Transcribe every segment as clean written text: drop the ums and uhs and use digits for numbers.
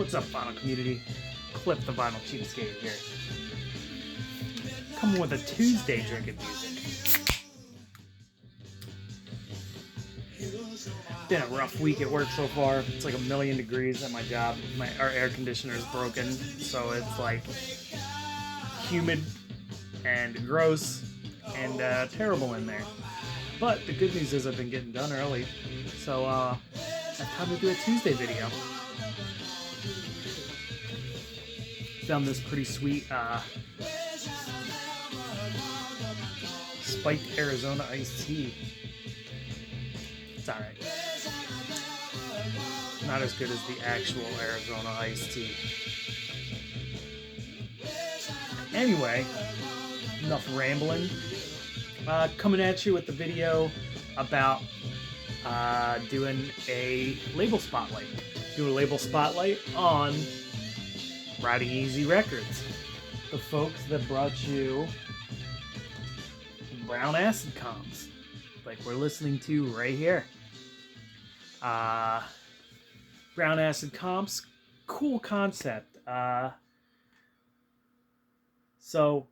What's up, vinyl community? Clip the Vinyl Cheapskate here. Coming with a Tuesday drinking music. Been a rough week at work so far. It's like 1,000,000 degrees at my job. Our air conditioner is broken, so it's like humid and gross and terrible in there. But the good news is I've been getting done early, so I have time to do a Tuesday video. Found this pretty sweet spiked Arizona iced tea. It's alright. Not as good as the actual Arizona iced tea. Anyway, enough rambling. Coming at you with the video about doing a label spotlight. Do a label spotlight on Riding Easy Records. The folks that brought you brown acid comps, like we're listening to right here. Brown acid comps, cool concept. So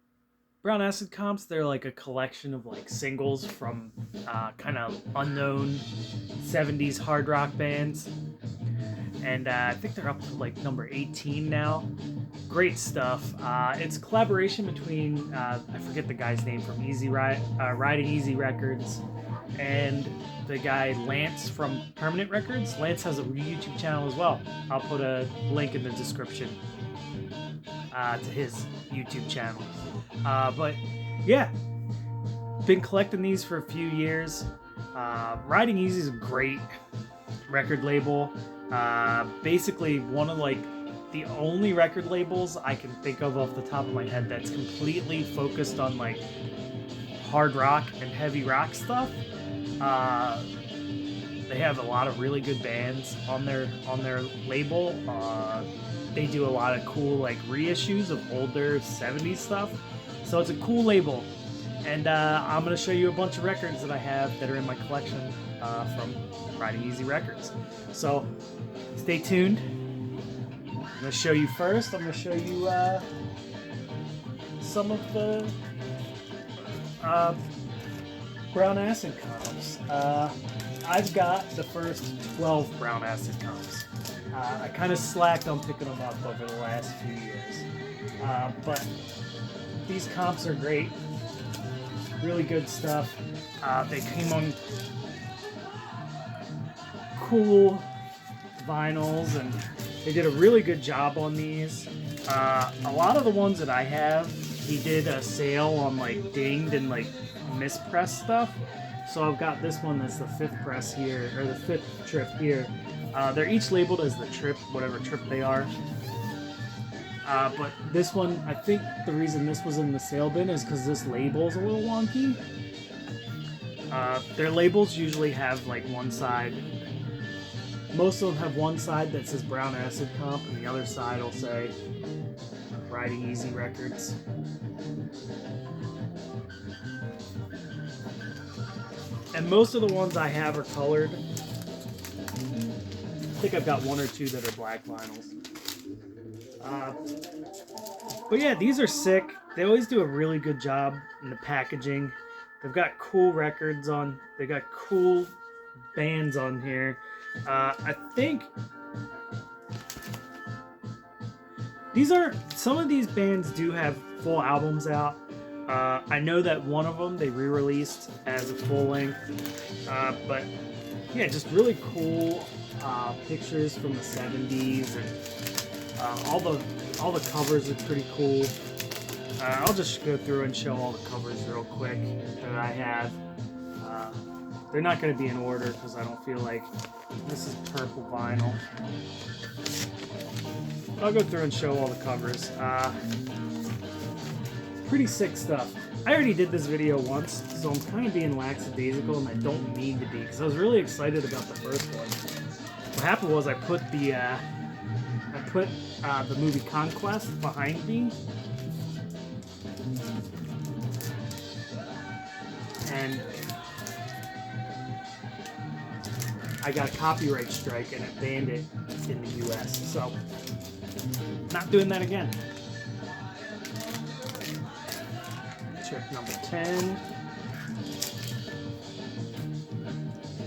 brown acid comps, they're like a collection of like singles from kind of unknown 70s hard rock bands. And I think they're up to like number 18 now. Great stuff. It's a collaboration between, I forget the guy's name from Riding Easy Records, and the guy Lance from Permanent Records. Lance has a YouTube channel as well. I'll put a link in the description to his YouTube channel. But yeah, been collecting these for a few years. Riding Easy is a great record label. Basically one of like the only record labels I can think of off the top of my head that's completely focused on like hard rock and heavy rock stuff. They have a lot of really good bands on their label. They do a lot of cool like reissues of older 70s stuff. So it's a cool label. And I'm going to show you a bunch of records that I have that are in my collection from Riding Easy Records. So stay tuned. I'm going to show you first. I'm going to show you some of the brown acid comps. I've got the first 12 brown acid comps. I kind of slacked on picking them up over the last few years. But these comps are great. Really good stuff. They came on cool vinyls, and they did a really good job on these. A lot of the ones that I have, he did a sale on like dinged and like mispressed stuff. So I've got this one that's the 5th press here, or the 5th trip here. They're each labeled as the trip, whatever trip they are. But this one, I think the reason this was in the sale bin is because this label's a little wonky. Their labels usually have like one side. Most of them have one side that says brown acid comp, and the other side will say Riding Easy Records. And most of the ones I have are colored. I think I've got 1 or 2 that are black vinyls. But yeah, these are sick. They always do a really good job in the packaging. They've got cool records on. They got cool bands on here. I think some of these bands do have full albums out. I know that one of them they re-released as a full length. But yeah, just really cool pictures from the 70s, and all the covers are pretty cool. I'll just go through and show all the covers real quick that I have. They're not going to be in order because I don't feel like this is purple vinyl. But I'll go through and show all the covers. Pretty sick stuff. I already did this video once, so I'm kind of being lackadaisical, and I don't need to be, because I was really excited about the first one. What happened was I put the movie Conquest behind me, and I got a copyright strike and it banned it in the US. So, not doing that again. Trip number 10.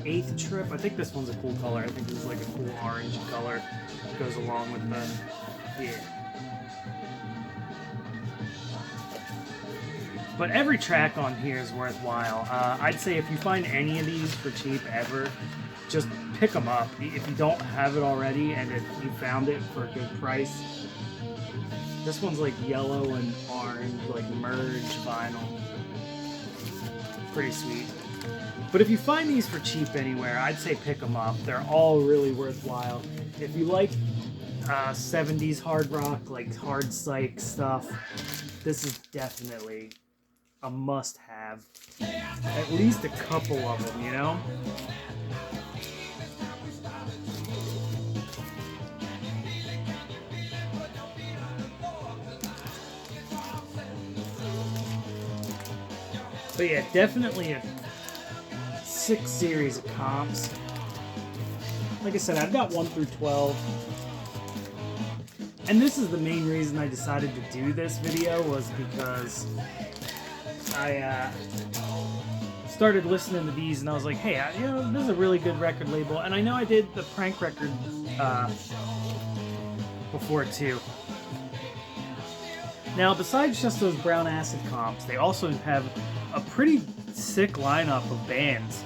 8th trip. I think this one's a cool color. I think this is like a cool orange color. It goes along with the... Yeah. But every track on here is worthwhile. I'd say if you find any of these for cheap ever, just pick them up. If you don't have it already and if you found it for a good price. This one's like yellow and orange, like merged vinyl. Pretty sweet. But if you find these for cheap anywhere, I'd say pick them up. They're all really worthwhile. If you like 70s hard rock, like hard psych stuff, this is definitely a must-have. At least a couple of them, you know? But yeah, definitely a 6 series of comps. Like I said, I've got 1 through 12. And this is the main reason I decided to do this video, was because I started listening to these and I was like, hey, you know, this is a really good record label. And I know I did the prank record before too. Now, besides just those brown acid comps, they also have a pretty sick lineup of bands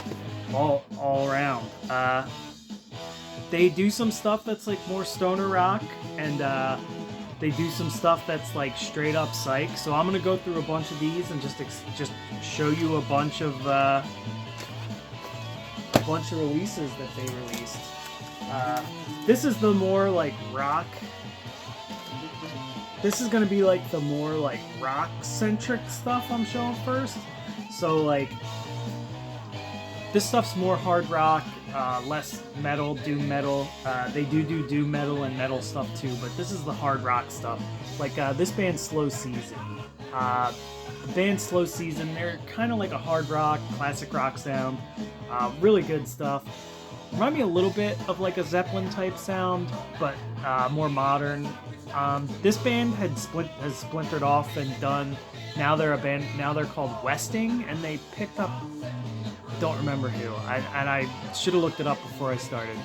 all around. They do some stuff that's like more stoner rock, and they do some stuff that's like straight up psych. So I'm gonna go through a bunch of these and just show you a bunch of releases that they released. This is the more like rock. This is gonna be like the more like rock centric stuff I'm showing first. So like this stuff's more hard rock, less metal, doom metal. They do doom metal and metal stuff too, but this is the hard rock stuff. Like this band Slow Season. The band Slow Season, they're kind of like a hard rock, classic rock sound. Really good stuff. Remind me a little bit of like a Zeppelin type sound, but more modern. This band has splintered off and done. Now they're a band. Now they're called Westing, and they picked up. Don't remember who. I should have looked it up before I started.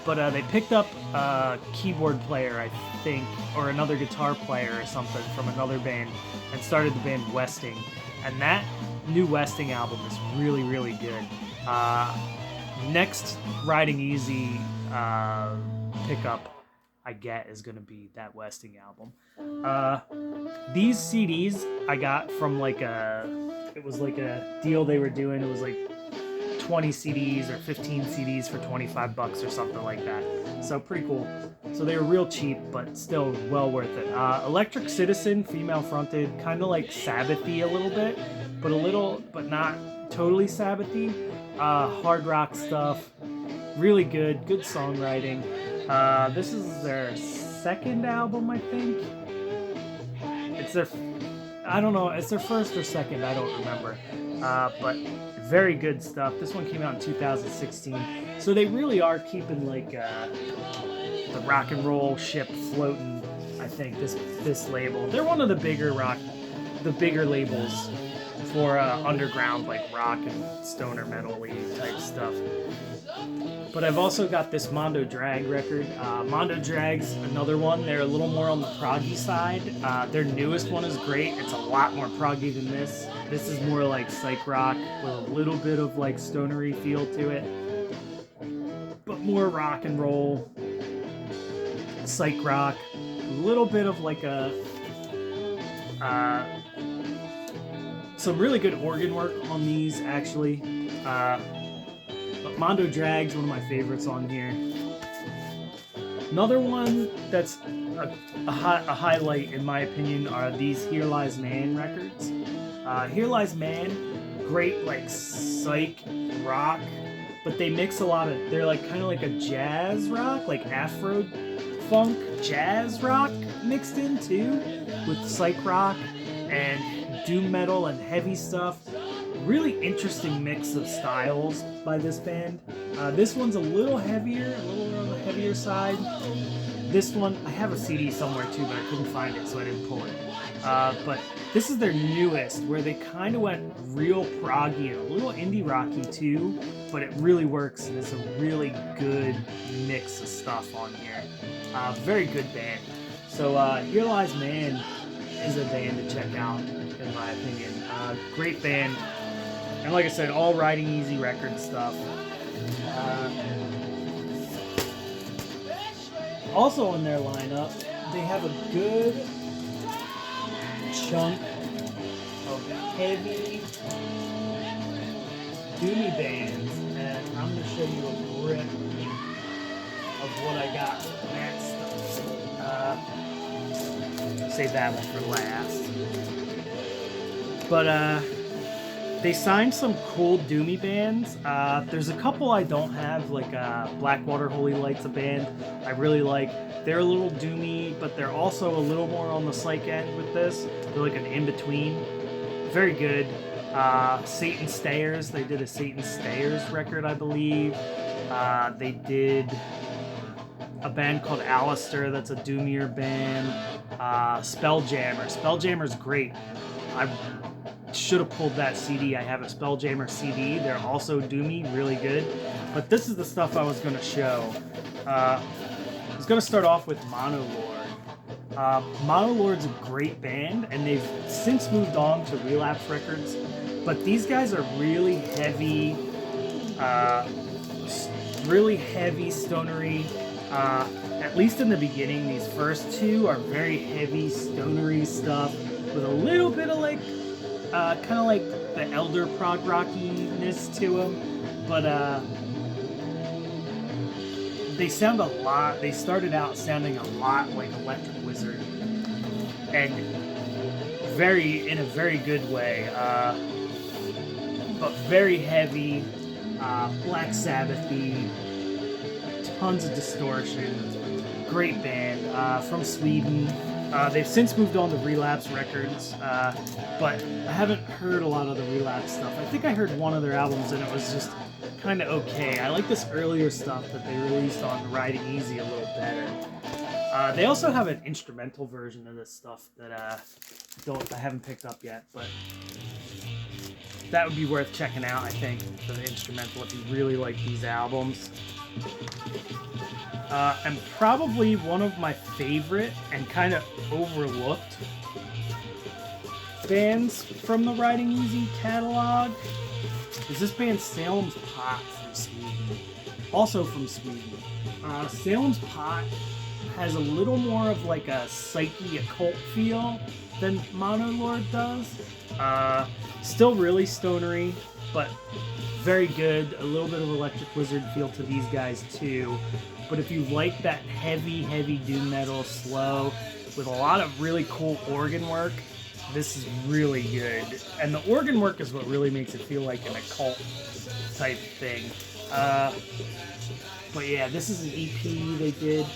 But they picked up a keyboard player, I think, or another guitar player or something from another band, and started the band Westing. And that new Westing album is really, really good. Next Riding Easy pickup I get is going to be that Westing album. These CDs I got from like it was like a deal they were doing. It was like 20 CDs or 15 CDs for $25 or something like that. So pretty cool. So they were real cheap, but still well worth it. Electric Citizen, female fronted, kind of like Sabbathy a little bit, but not totally Sabbathy. Hard rock stuff, really good songwriting. This is their second album, I think. It's their first or second, I don't remember. But very good stuff. This one came out in 2016. So they really are keeping like the rock and roll ship floating, I think, this label. They're one of the bigger labels for underground like rock and stoner metal-y type stuff. But I've also got this Mondo Drag record. Mondo Drag's another one. They're a little more on the proggy side. Their newest one is great. It's a lot more proggy than this. This is more like psych rock with a little bit of like stonery feel to it. But more rock and roll, psych rock, a little bit of like some really good organ work on these actually. But Mondo Drag's one of my favorites on here. Another one that's a highlight in my opinion are these Here Lies Man records. Here Lies Man, great like psych rock, but they mix a lot of, they're like kind of like a jazz rock, like Afro funk jazz rock mixed in too, with psych rock and doom metal and heavy stuff. really interesting mix of styles by this band. This one's a little heavier, a little on the heavier side. This one, I have a CD somewhere too, but I couldn't find it, so I didn't pull it. But this is their newest, where they kind of went real proggy and a little indie rocky too, but it really works, and it's a really good mix of stuff on here. Very good band. So Here Lies Man is a band to check out, in my opinion. Great band, and like I said, all Riding Easy record stuff. Also in their lineup, they have a good chunk of heavy doomy bands, and I'm going to show you a grip of what I got from that stuff. Save that one for last. But they signed some cool doomy bands. There's a couple I don't have, like Blackwater Holy Light's a band I really like. They're a little doomy, but they're also a little more on the psych end with this. They're like an in-between. Very good. Satan Stayers, they did a Satan Stayers record, I believe. They did a band called Alistair, that's a doomier band. Spelljammer. Spelljammer's great. I should have pulled that CD. I have a Spelljammer CD. They're also doomy, really good. But this is the stuff I was going to show. I was going to start off with Monolord. Monolord's a great band, and they've since moved on to Relapse Records. But these guys are really heavy stonery. At least in the beginning, these first two are very heavy stonery stuff with a little bit of like kind of like the elder prog rockiness to them, but they sound a lot. They started out sounding a lot like Electric Wizard, and in a very good way, but very heavy, Black Sabbathy, tons of distortion. Great band from Sweden. They've since moved on to Relapse Records, but I haven't heard a lot of the Relapse stuff. I think I heard one of their albums and it was just kind of okay. I like this earlier stuff that they released on Riding Easy a little better. They also have an instrumental version of this stuff that I haven't picked up yet, but that would be worth checking out, I think, for the instrumental if you really like these albums. And probably one of my favorite and kind of overlooked bands from the Riding Easy catalog is this band Salem's Pot from Sweden. Also from Sweden. Salem's Pot has a little more of like a psyche occult feel than Monolord does. Still really stonery, but very good. A little bit of Electric Wizard feel to these guys too. But if you like that heavy doom metal, slow, with a lot of really cool organ work, this is really good. And the organ work is what really makes it feel like an occult type thing. But yeah, this is an EP they did.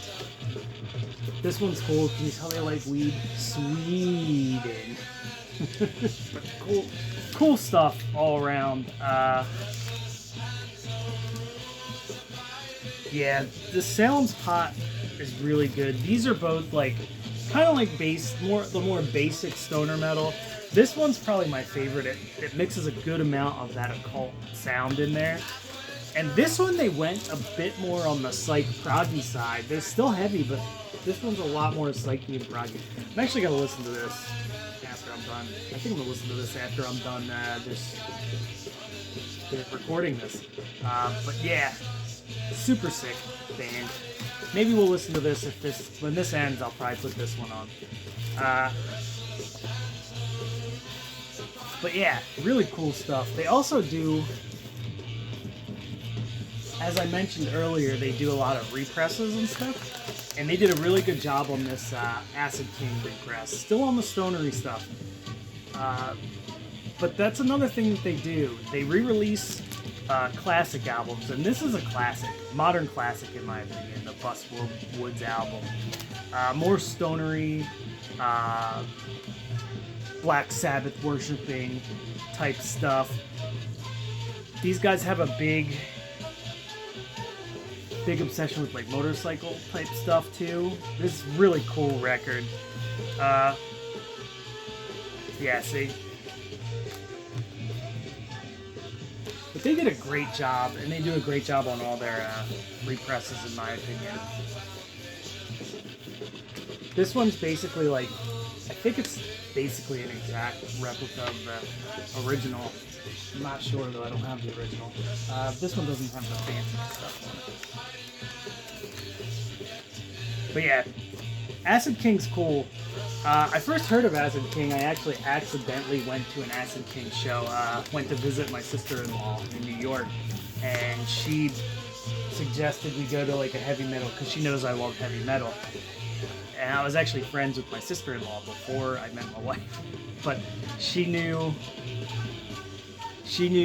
This one's cool. Can you tell they like weed? Sweden. Cool stuff all around. Yeah, the Salem's Pot is really good. These are both like kind of like the more basic stoner metal. This one's probably my favorite. It mixes a good amount of that occult sound in there. And this one they went a bit more on the psych proggy side. They're still heavy, but this one's a lot more psyche and proggy. I'm actually gonna listen to this after I'm done. I think I'm gonna listen to this after I'm done recording this. But yeah. Super sick band. Maybe we'll listen to this when this ends. I'll probably put this one on. But yeah, really cool stuff. They also do, as I mentioned earlier, they do a lot of represses and stuff, and they did a really good job on this Acid King repress. Still on the stonery stuff, but that's another thing that they do. They re-release classic albums, and this is a classic, modern classic in my opinion, the Bus Woods album. More stonery, Black Sabbath worshipping type stuff. These guys have a big obsession with like motorcycle type stuff too. This is really cool record. Yeah, see. But they did a great job, and they do a great job on all their represses, in my opinion. This one's basically like, I think it's basically an exact replica of the original. I'm not sure though, I don't have the original. This one doesn't have the fancy stuff on it. But yeah, Acid King's cool. I first heard of Acid King, I actually accidentally went to an Acid King show. Went to visit my sister-in-law in New York, and she suggested we go to like a heavy metal, because she knows I love heavy metal. And I was actually friends with my sister-in-law before I met my wife, but she knew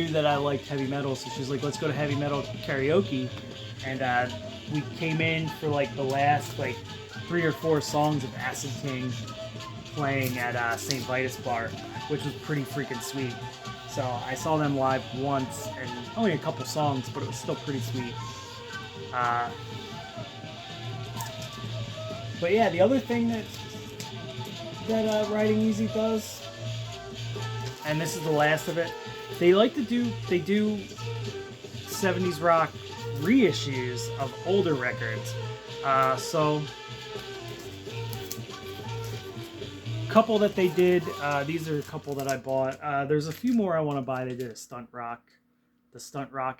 that I liked heavy metal, so she was like, let's go to heavy metal karaoke. And we came in for like the last like 3 or 4 songs of Acid King playing at St. Vitus Bar, which was pretty freaking sweet. So I saw them live once, and only a couple songs, but it was still pretty sweet. But yeah, the other thing that Riding Easy does, and this is the last of it, they do 70s rock reissues of older records. So couple that they did, these are a couple that I bought. There's a few more I want to buy. They did the Stunt Rock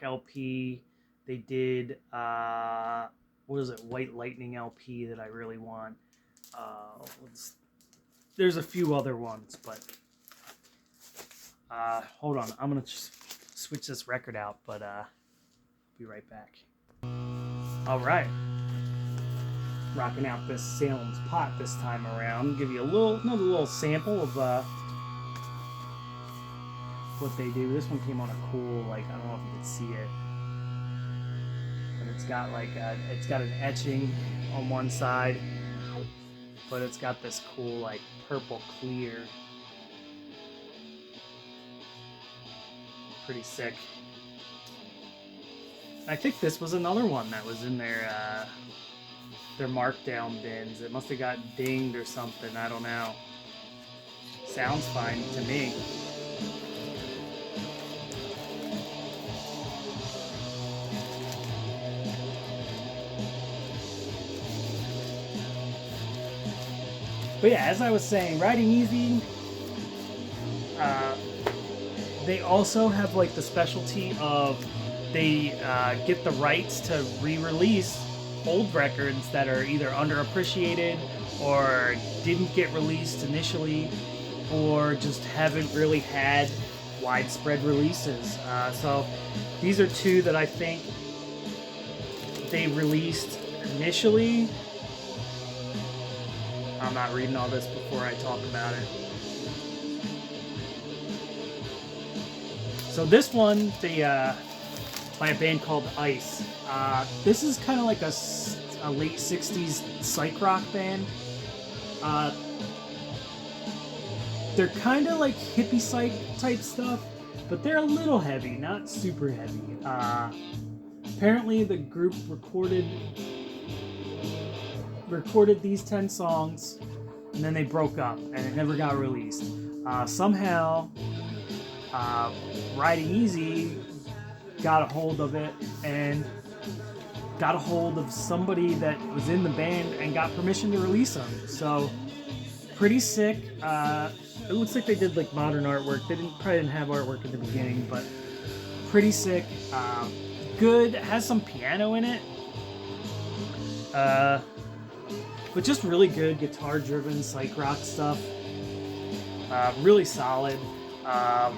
LP. They did what is it, White Lightning LP that I really want. There's a few other ones, but hold on, I'm gonna just switch this record out, but be right back. All right, rocking out this Salem's Pot this time around. Give you another little sample of what they do. This one came on a cool, like, I don't know if you can see it, but it's got like it's got an etching on one side, but it's got this cool like purple clear. Pretty sick. I think this was another one that was in their markdown bins. It must have got dinged or something, I don't know. Sounds fine to me. But yeah, as I was saying, Riding Easy, they also have like the specialty of they get the rights to re-release old records that are either underappreciated or didn't get released initially or just haven't really had widespread releases. So these are two that I think they released initially. I'm not reading all this before I talk about it. So this one, by a band called Ice. This is kind of like a late 60s psych rock band. They're kind of like hippie psych type stuff, but they're a little heavy, not super heavy. Apparently the group recorded these 10 songs, and then they broke up, and it never got released. Somehow, Riding Easy got a hold of it and got a hold of somebody that was in the band and got permission to release them. So pretty sick. It looks like they did like modern artwork. They probably didn't have artwork in the beginning, but pretty sick. Good. It has some piano in it. But just really good guitar-driven psych rock stuff. Really solid. I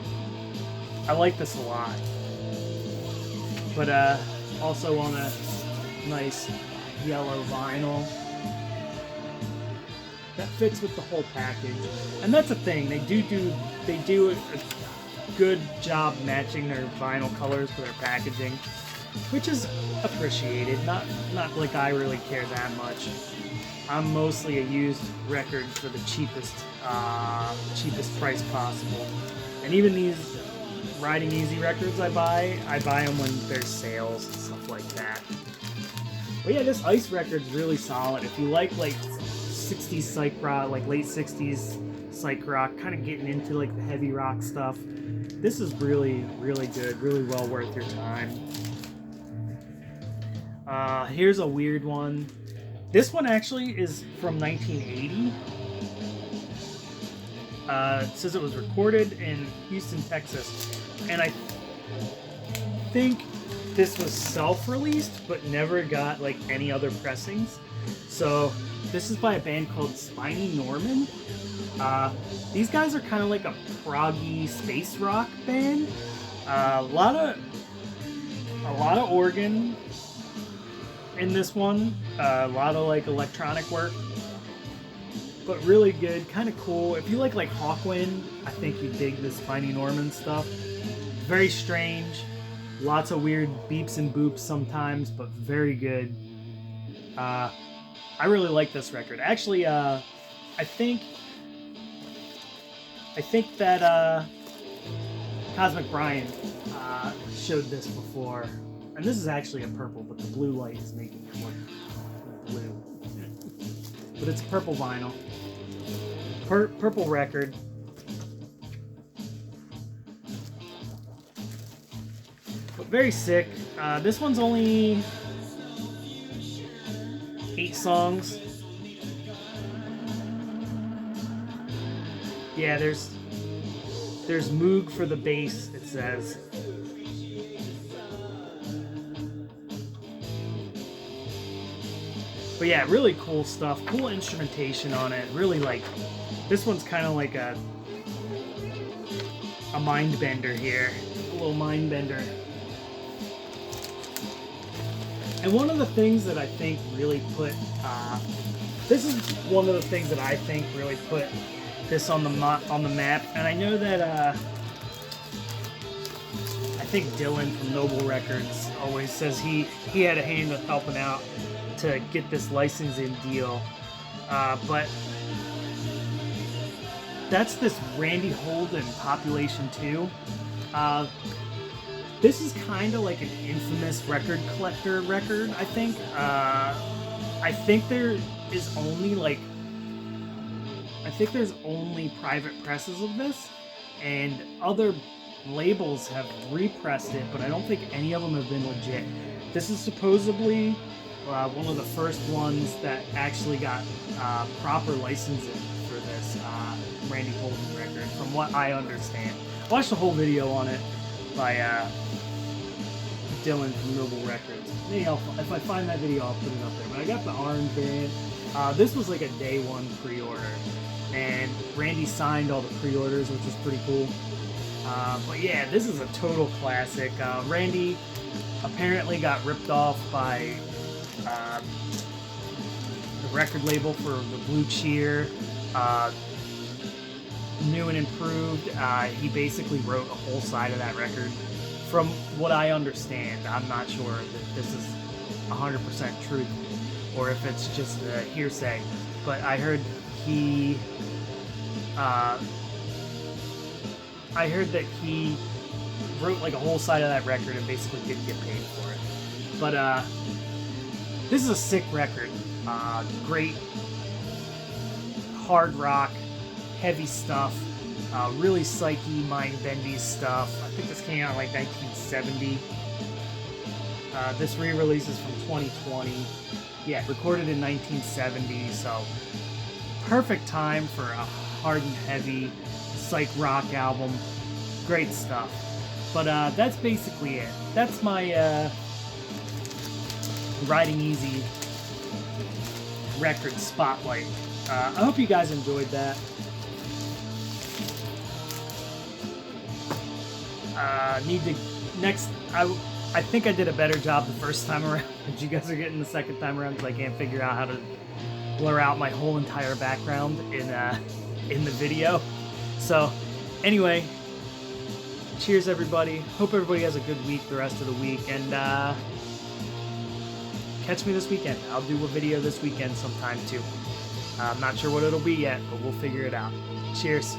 like this a lot. But also on a nice yellow vinyl that fits with the whole package. And that's the thing, they do a good job matching their vinyl colors for their packaging, which is appreciated. Not like I really care that much. I'm mostly a used record for the cheapest price possible. And even these Riding Easy records I buy them when there's sales and stuff like that. But yeah, this Ice record's really solid. If you like 60s psych rock, like late 60s psych rock, kind of getting into like the heavy rock stuff, this is really, really good, really well worth your time. Here's a weird one. This one actually is from 1980. It says it was recorded in Houston, Texas, and I think this was self-released but never got like any other pressings. So this is by a band called Spiny Norman. These guys are kind of like a proggy space rock band. A lot of organ in this one. A lot of like electronic work, but really good, kind of cool. If you like Hawkwind, I think you dig this Spiny Norman stuff. Very strange, lots of weird beeps and boops sometimes, but very good. I really like this record. Actually, I think that Cosmic Brian showed this before, and this is actually a purple, but the blue light is making it look blue. But it's a purple vinyl. Purple record. But very sick. This one's only 8 songs. Yeah, there's Moog for the bass, it says. But yeah, really cool stuff. Cool instrumentation on it. Really like, this one's kind of like a mind bender here. A little mind bender. And one of the things that I think really put, this is one of the things that I think really put this on the map. And I know that I think Dylan from Noble Records always says he had a hand in helping out to get this licensing deal, but that's this Randy Holden Population 2. This is kind of like an infamous record collector record, I think. I think there's only private presses of this, and other labels have repressed it, but I don't think any of them have been legit. This is supposedly one of the first ones that actually got proper licensing for this Randy Holden record, from what I understand. I watched a whole video on it by Dylan from Noble Records. Maybe if I find that video, I'll put it up there. But I got the orange variant. This was like a day one pre-order, and Randy signed all the pre-orders, which is pretty cool. But yeah, this is a total classic. Randy apparently got ripped off by the record label for the Blue Cheer, New and Improved. He basically wrote a whole side of that record. From what I understand, I'm not sure that this is 100% truth or if it's just a hearsay, but I heard that he wrote like a whole side of that record and basically didn't get paid for it. But this is a sick record. Great hard rock, heavy stuff, really psyche, mind-bendy stuff. I think this came out in like 1970. This re-release is from 2020. Yeah, recorded in 1970, so perfect time for a hard and heavy psych rock album. Great stuff. But that's basically it. That's my Riding Easy record spotlight. I hope you guys enjoyed that. I think I did a better job the first time around, but you guys are getting the second time around because I can't figure out how to blur out my whole entire background in the video. So anyway, cheers everybody. Hope everybody has a good week the rest of the week, and catch me this weekend. I'll do a video this weekend sometime too. I'm not sure what it'll be yet, but we'll figure it out. Cheers.